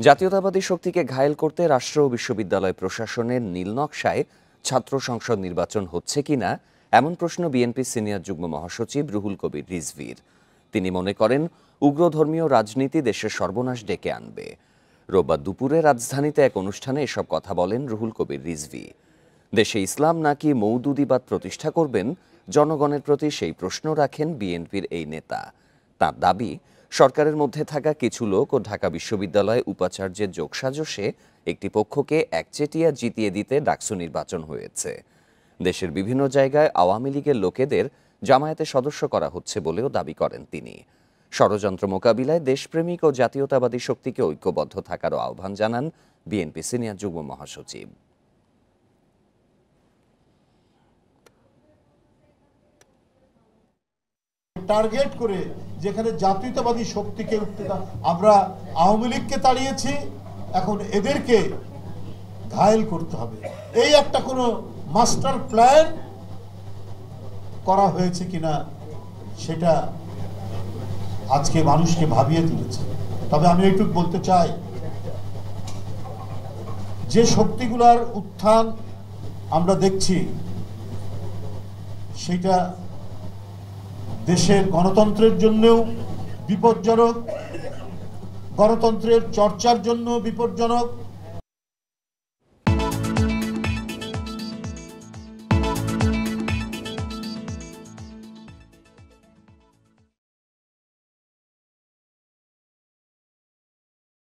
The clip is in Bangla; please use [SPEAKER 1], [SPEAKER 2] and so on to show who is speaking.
[SPEAKER 1] জাতীয়তাবাদী শক্তিকে ঘায়েল করতে রাষ্ট্র ও বিশ্ববিদ্যালয় প্রশাসনের নীলনকশায় ছাত্র সংসদ নির্বাচন হচ্ছে কিনা এমন প্রশ্ন বিএনপির সিনিয়র যুগ্ম মহাসচিব রুহুল কবির রিজভীর। তিনি মনে করেন উগ্রধর্মীয় রাজনীতি দেশের সর্বনাশ ডেকে আনবে। রোববার দুপুরে রাজধানীতে এক অনুষ্ঠানে এসব কথা বলেন রুহুল কবির রিজভী। দেশে ইসলাম নাকি মওদুদিবাদ প্রতিষ্ঠা করবেন, জনগণের প্রতি সেই প্রশ্ন রাখেন বিএনপির এই নেতা। তার দাবি, সরকারের মধ্যে থাকা কিছু লোক ও ঢাকা বিশ্ববিদ্যালয়ে উপাচার্যের যোগসাজশে একটি পক্ষকে একচেটিয়া জিতিয়ে দিতে ডাকসু নির্বাচন হয়েছে। দেশের বিভিন্ন জায়গায় আওয়ামী লীগের লোকেদের জামায়াতে সদস্য করা হচ্ছে বলেও দাবি করেন তিনি। ষড়যন্ত্র মোকাবিলায় দেশপ্রেমিক ও জাতীয়তাবাদী শক্তিকে ঐক্যবদ্ধ থাকারও আহ্বান জানান বিএনপি সিনিয়র যুগ্ম মহাসচিব।
[SPEAKER 2] টার্গেট করে যেখানে জাতীয়তাবাদী শক্তিকে উঠতে আমরা আওয়ামী লীগকে তাড়িয়েছি, এখন এদেরকে ঘায়েল করতে হবে, এই একটা কোনো মাস্টার প্ল্যান করা হয়েছে কিনা সেটা আজকে মানুষকে ভাবিয়ে তুলেছে। তবে আমি এইটুকু বলতে চাই, যে শক্তিগুলোর উত্থান আমরা দেখছি সেটা দেশের গণতন্ত্রের জন্যও বিপজ্জনক, গণতন্ত্রের চর্চার জন্য বিপজ্জনক,